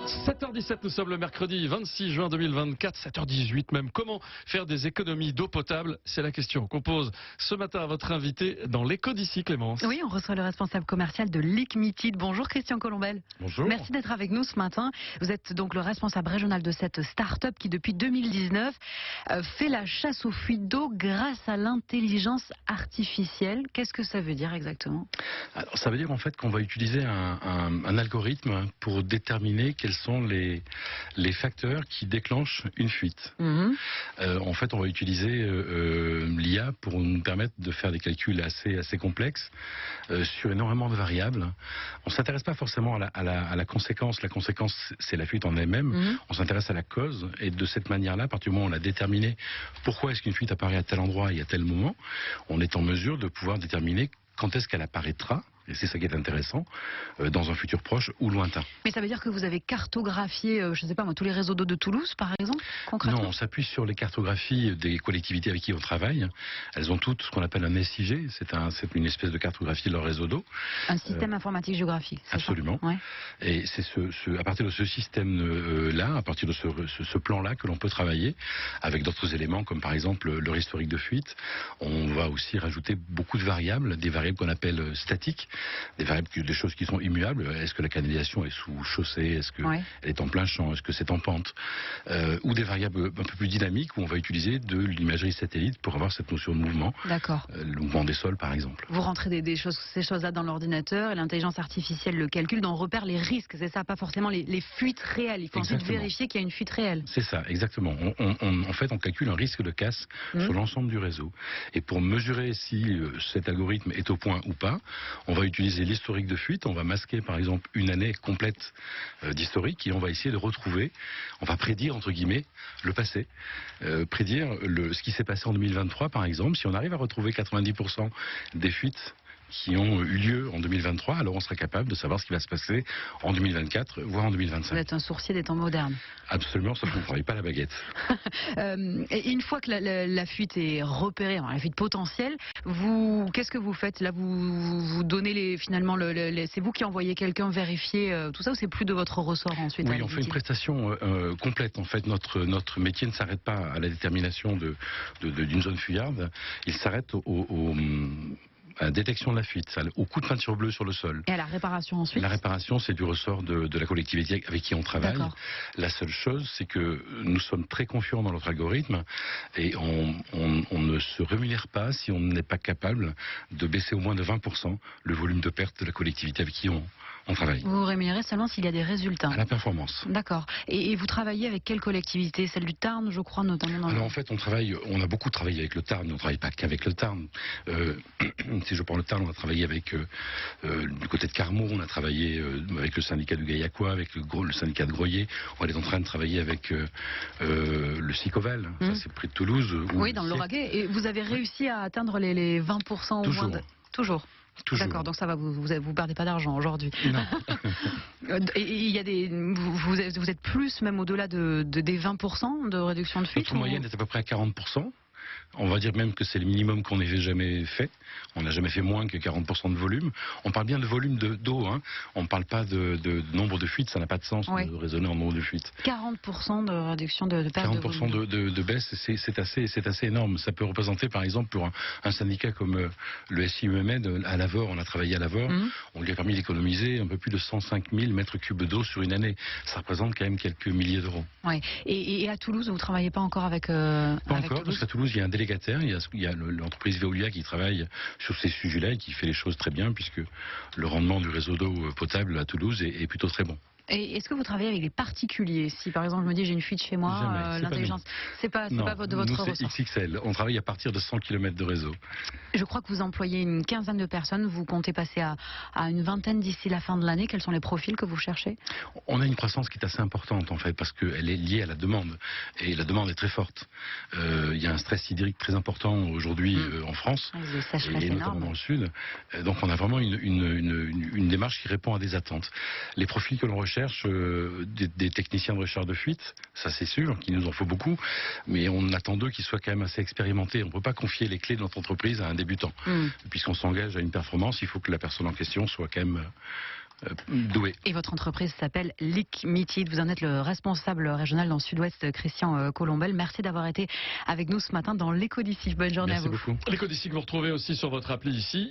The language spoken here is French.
7h17, nous sommes le mercredi 26 juin 2024, 7h18 même. Comment faire des économies d'eau potable? C'est la question qu'on pose ce matin à votre invité dans l'écho d'ici, Clémence. Oui, on reçoit le responsable commercial de Liquimity. Bonjour Christian Colombel. Bonjour. Merci d'être avec nous ce matin. Vous êtes donc le responsable régional de cette start-up qui depuis 2019 fait la chasse aux fuites d'eau grâce à l'intelligence artificielle. Qu'est-ce que ça veut dire exactement? Alors, ça veut dire en fait qu'on va utiliser un algorithme pour déterminer quels sont les facteurs qui déclenchent une fuite. En fait, on va utiliser l'IA pour nous permettre de faire des calculs assez complexes sur énormément de variables. On ne s'intéresse pas forcément à la conséquence. La conséquence, c'est la fuite en elle-même. On s'intéresse à la cause. Et de cette manière-là, à partir du moment où on a déterminé pourquoi est-ce qu'une fuite apparaît à tel endroit et à tel moment, on est en mesure de pouvoir déterminer quand est-ce qu'elle apparaîtra. Et c'est ça qui est intéressant, dans un futur proche ou lointain. Mais ça veut dire que vous avez cartographié, je ne sais pas moi, tous les réseaux d'eau de Toulouse, par exemple, concrètement? Non, on s'appuie sur les cartographies des collectivités avec qui on travaille. Elles ont toutes ce qu'on appelle un SIG, c'est une espèce de cartographie de leur réseau d'eau. Un système informatique géographique. Absolument. Ouais. Et c'est à partir de ce système-là, à partir de ce plan-là que l'on peut travailler avec d'autres éléments, comme par exemple leur historique de fuite. On va aussi rajouter beaucoup de variables, des variables qu'on appelle statiques. Des choses qui sont immuables. Est-ce que la canalisation est sous chaussée? Est-ce qu'elle est en plein champ? Est-ce que c'est en pente? Ou des variables un peu plus dynamiques où on va utiliser de l'imagerie satellite pour avoir cette notion de mouvement. D'accord. Le mouvement des sols, par exemple. Vous rentrez ces choses-là dans l'ordinateur et l'intelligence artificielle le calcule, on repère les risques, c'est ça, pas forcément les fuites réelles. Il faut ensuite vérifier qu'il y a une fuite réelle. C'est ça, exactement. En fait, on calcule un risque de casse sur l'ensemble du réseau. Et pour mesurer si cet algorithme est au point ou pas, on va utiliser l'historique de fuite, on va masquer par exemple une année complète d'historique et on va essayer de retrouver, on va prédire entre guillemets le passé, prédire ce qui s'est passé en 2023 par exemple. Si on arrive à retrouver 90% des fuites qui ont eu lieu en 2023, alors on sera capable de savoir ce qui va se passer en 2024, voire en 2025. Vous êtes un sourcier des temps modernes. Absolument, sauf qu'on ne travaille pas la baguette. Et une fois que la fuite est repérée, la fuite potentielle, qu'est-ce que vous faites? Là, vous donnez finalement, c'est vous qui envoyez quelqu'un vérifier tout ça, ou c'est plus de votre ressort ensuite? Oui, on fait une prestation complète. En fait, notre métier ne s'arrête pas à la détermination d'une zone fuyarde, il s'arrête à la détection de la fuite, au coup de peinture bleue sur le sol. Et à la réparation ensuite? La réparation, c'est du ressort de la collectivité avec qui on travaille. La seule chose, c'est que nous sommes très confiants dans notre algorithme et on ne se rémunère pas si on n'est pas capable de baisser au moins de 20% le volume de perte de la collectivité avec qui on travaille. Vous vous rémunérez seulement s'il y a des résultats? À la performance. D'accord. Et vous travaillez avec quelle collectivité? Celle du Tarn, je crois, notamment Alors en fait, on a beaucoup travaillé avec le Tarn, on ne travaille pas qu'avec le Tarn. Si je prends le Tarn, on a travaillé avec du côté de Carmaux, on a travaillé avec le syndicat du Gaillacois, avec le syndicat de Groyer. On est en train de travailler avec le Sicoval, ça c'est près de Toulouse. Oui, dans le Lauragais. Et vous avez réussi à atteindre les 20% au moins Toujours. D'accord, donc ça va, vous perdez pas d'argent aujourd'hui. Non. Et il y a vous êtes plus même au-delà des 20% de réduction de fuite? Notre moyenne est à peu près à 40%. On va dire même que c'est le minimum qu'on n'ait jamais fait. On n'a jamais fait moins que 40% de volume. On parle bien de volume d'eau, hein. On ne parle pas de nombre de fuites, ça n'a pas de sens de raisonner en nombre de fuites. 40% de réduction de perte de volume. 40% de baisse, c'est assez énorme. Ça peut représenter par exemple pour un syndicat comme le SIEMED à Lavore, on a travaillé à Lavore, on lui a permis d'économiser un peu plus de 105 000 mètres cubes d'eau sur une année. Ça représente quand même quelques milliers d'euros. Ouais. Et à Toulouse, vous ne travaillez pas encore avec Pas encore, parce qu'à Toulouse, il y a un délégataire, il y a l'entreprise Veolia qui travaille sur ces sujets-là et qui fait les choses très bien, puisque le rendement du réseau d'eau potable à Toulouse est plutôt très bon. Et est-ce que vous travaillez avec les particuliers? Si par exemple je me dis j'ai une fuite chez moi, l'intelligence, c'est pas de votre ressort. C'est XXL. On travaille à partir de 100 km de réseau. Je crois que vous employez une quinzaine de personnes. Vous comptez passer à une vingtaine d'ici la fin de l'année. Quels sont les profils que vous cherchez? On a une croissance qui est assez importante en fait, parce qu'elle est liée à la demande. Et la demande est très forte. Il y a un stress hydrique très important aujourd'hui en France, et notamment dans le sud. Donc on a vraiment une démarche qui répond à des attentes. Les profils que l'on recherche, des techniciens de recherche de fuite, ça c'est sûr, qu'il nous en faut beaucoup, mais on attend d'eux qu'ils soient quand même assez expérimentés. On ne peut pas confier les clés de notre entreprise à un débutant. Puisqu'on s'engage à une performance, il faut que la personne en question soit quand même doués. Et votre entreprise s'appelle Liquimity. Vous en êtes le responsable régional dans le Sud-Ouest, Christian Colombel. Merci d'avoir été avec nous ce matin dans l'Éco d'ici. Bonne journée à vous. Merci beaucoup. L'Éco d'ici que vous retrouvez aussi sur votre appli ici.